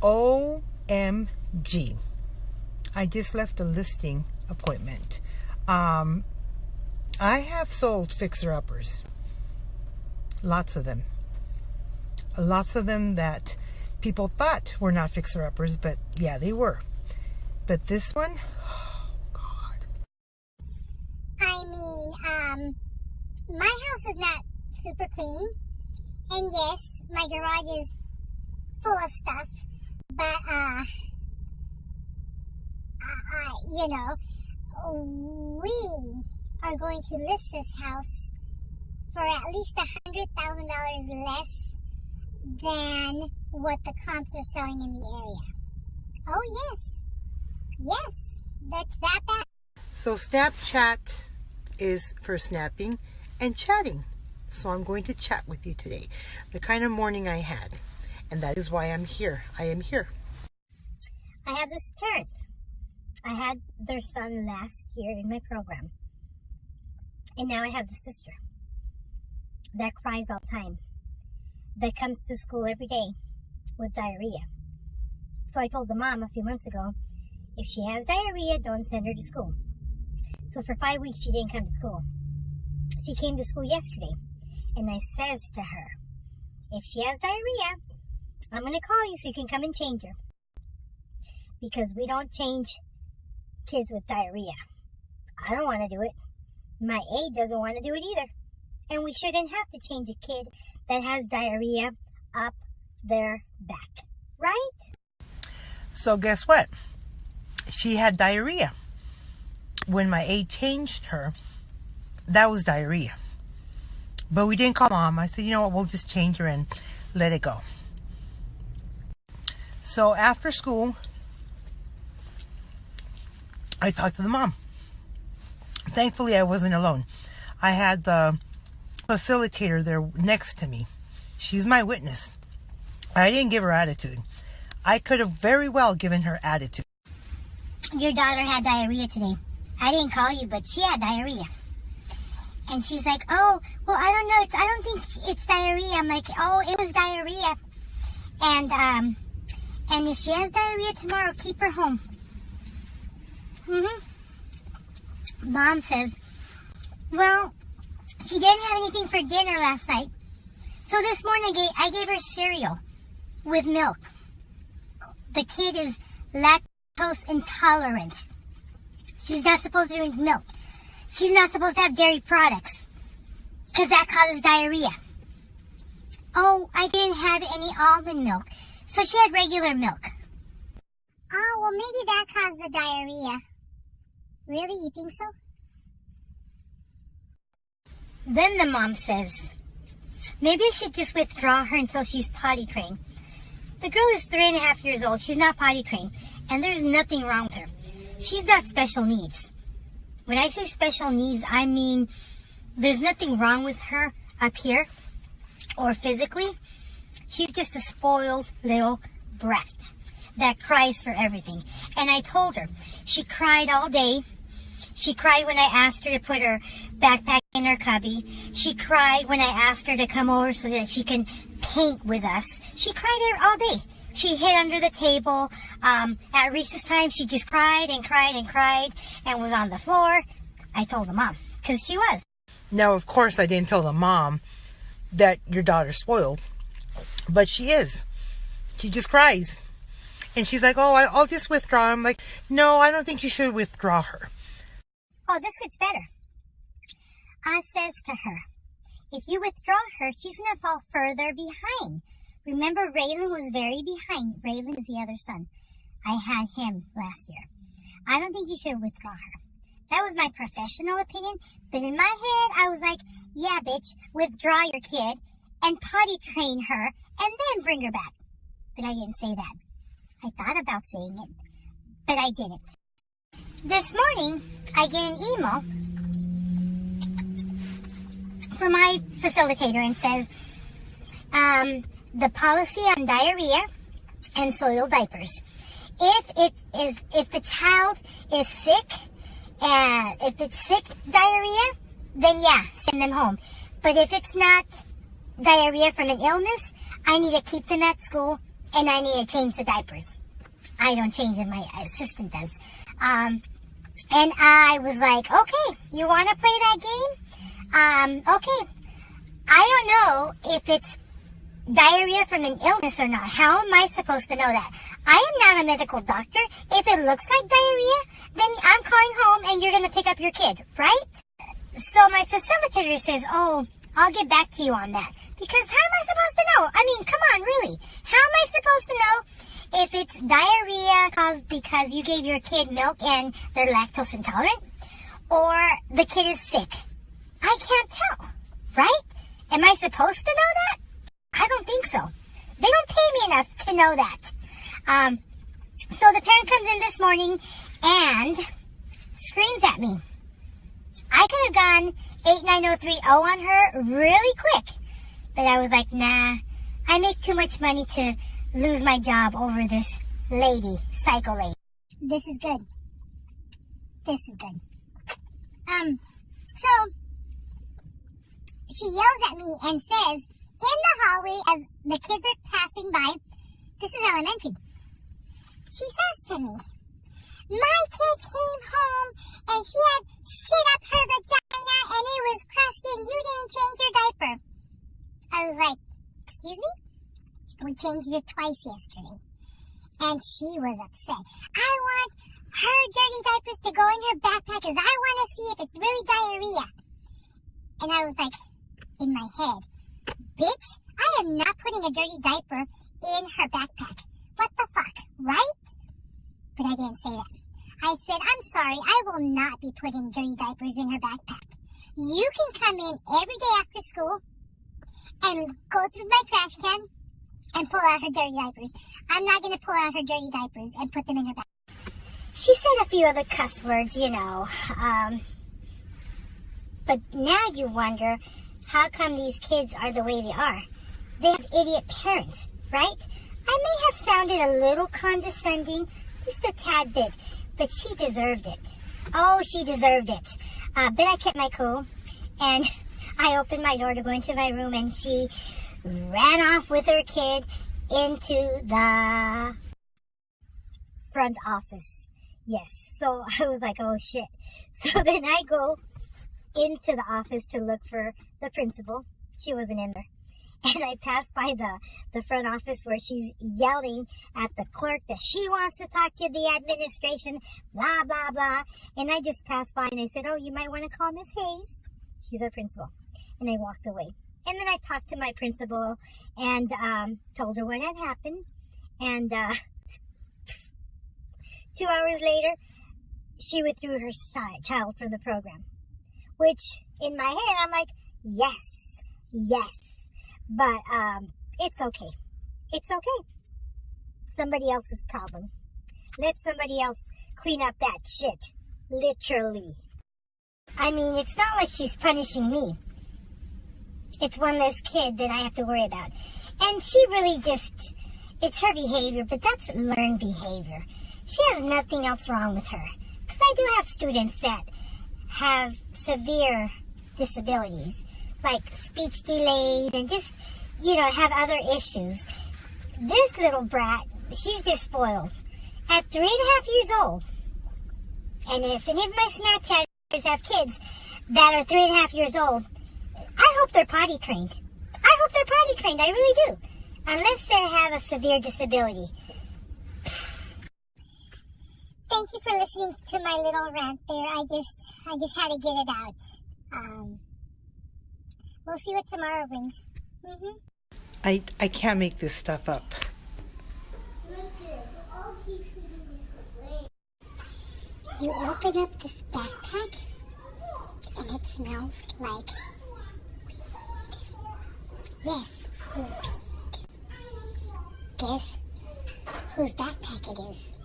OMG. I just left a listing appointment. I have sold fixer-uppers. Lots of them. Lots of them that people thought were not fixer-uppers, but yeah, they were. But this one, oh God. I mean, my house is not super clean. And yes, my garage is full of stuff. But, you know, we are going to list this house for at least $100,000 less than what the comps are selling in the area. Oh, yes. Yes, that's that bad. So Snapchat is for snapping and chatting. So I'm going to chat with you today. The kind of morning I had. And that is why I'm here. I am here. I have this parent. I had their son last year in my program. And now I have the sister that cries all the time, that comes to school every day with diarrhea. So I told the mom a few months ago, if she has diarrhea, don't send her to school. So for 5 weeks, she didn't come to school. She came to school yesterday, and I says to her, if she has diarrhea, I'm going to call you so you can come and change her. Because we don't change kids with diarrhea. I don't want to do it. My aide doesn't want to do it either. And we shouldn't have to change a kid that has diarrhea up their back. Right? So guess what? She had diarrhea. When my aide changed her, that was diarrhea. But we didn't call mom. I said, you know what, we'll just change her and let it go. So after school, I talked to the mom. Thankfully, I wasn't alone. I had the facilitator there next to me. She's my witness. I didn't give her attitude. I could have very well given her attitude. Your daughter had diarrhea today. I didn't call you, but she had diarrhea. And she's like, oh, well, I don't know. I don't think it's diarrhea. I'm like, oh, it was diarrhea. And if she has diarrhea tomorrow, keep her home. Mom says, well, she didn't have anything for dinner last night. So this morning I gave her cereal with milk. The kid is lactose intolerant. She's not supposed to drink milk. She's not supposed to have dairy products because that causes diarrhea. Oh, I didn't have any almond milk. So she had regular milk. Oh, well, maybe that caused the diarrhea. Really? You think so? Then the mom says, maybe I should just withdraw her until she's potty trained. The girl is 3.5 years old. She's not potty trained. And there's nothing wrong with her. She's got special needs. When I say special needs, I mean there's nothing wrong with her up here or physically. She's just a spoiled little brat that cries for everything. And I told her, she cried all day. She cried when I asked her to put her backpack in her cubby. She cried when I asked her to come over so that she can paint with us. She cried all day. She hid under the table. At recess time, she just cried and cried and cried and was on the floor. I told the mom, because she was. Now, of course, I didn't tell the mom that your daughter's spoiled. But she is. She just cries. And she's like, oh, I'll just withdraw. I'm like, no, I don't think you should withdraw her. Oh, this gets better. I says to her, if you withdraw her, she's going to fall further behind. Remember, Raylan was very behind. Raylan is the other son. I had him last year. I don't think you should withdraw her. That was my professional opinion. But in my head, I was like, yeah, bitch, withdraw your kid and potty train her and then bring her back. But I didn't say that. I thought about saying it, but I didn't. This morning, I get an email from my facilitator and says, the policy on diarrhea and soiled diapers. If the child is sick, if it's sick diarrhea, then yeah, send them home. But if it's not diarrhea from an illness, I need to keep them at school and I need to change the diapers. I don't change them, my assistant does. And I was like, okay, you want to play that game? Okay. I don't know if it's diarrhea from an illness or not. How am I supposed to know that? I am not a medical doctor. If it looks like diarrhea, then I'm calling home and you're going to pick up your kid, right? So my facilitator says, oh, I'll get back to you on that. Because how am I supposed to know? I mean, come on, really. How am I supposed to know if it's diarrhea caused because you gave your kid milk and they're lactose intolerant? Or the kid is sick? I can't tell, right? Am I supposed to know that? I don't think so. They don't pay me enough to know that. So the parent comes in this morning and screams at me. I could have gone 89030 on her really quick. But I was like, nah, I make too much money to lose my job over this lady, psycho lady. This is good. This is good. So she yells at me and says, in the hallway as the kids are passing by, this is elementary, she says to me, my kid came home and she had shit up her vagina and it was crusty and you didn't change your diaper. I was like, excuse me? We changed it twice yesterday. And she was upset. I want her dirty diapers to go in her backpack because I want to see if it's really diarrhea. And I was like, in my head, bitch, I am not putting a dirty diaper in her backpack. What the fuck, right? But I didn't say that. I said, I'm sorry, I will not be putting dirty diapers in her backpack. You can come in every day after school and go through my trash can and pull out her dirty diapers. I'm not going to pull out her dirty diapers and put them in her backpack. She said a few other cuss words, you know. But now you wonder, how come these kids are the way they are? They have idiot parents, right? I may have sounded a little condescending, just a tad bit, but she deserved it. Oh, she deserved it. But I kept my cool, and I opened my door to go into my room, and she ran off with her kid into the front office. Yes, so I was like, oh shit. So then I go into the office to look for the principal. She wasn't in there. And I passed by the front office where she's yelling at the clerk that she wants to talk to the administration, blah, blah, blah. And I just passed by and I said, oh, you might want to call Miss Hayes. She's our principal. And I walked away. And then I talked to my principal and told her what had happened. And 2 hours later, she withdrew her child from the program. Which, in my head, I'm like, yes. But, it's okay. It's okay. Somebody else's problem. Let somebody else clean up that shit. Literally. I mean, it's not like she's punishing me. It's one less kid that I have to worry about. And she really just, it's her behavior, but that's learned behavior. She has nothing else wrong with her. Because I do have students that have severe disabilities, like speech delays and just, have other issues. This little brat, she's just spoiled. At 3.5 years old, and if any of my Snapchatters have kids that are 3.5 years old, I hope they're potty trained. I really do. Unless they have a severe disability. Thank you for listening to my little rant there. I just had to get it out. We'll see what tomorrow brings. I can't make this stuff up. You open up this backpack and it smells like weed. Yes, weed. Guess whose backpack it is?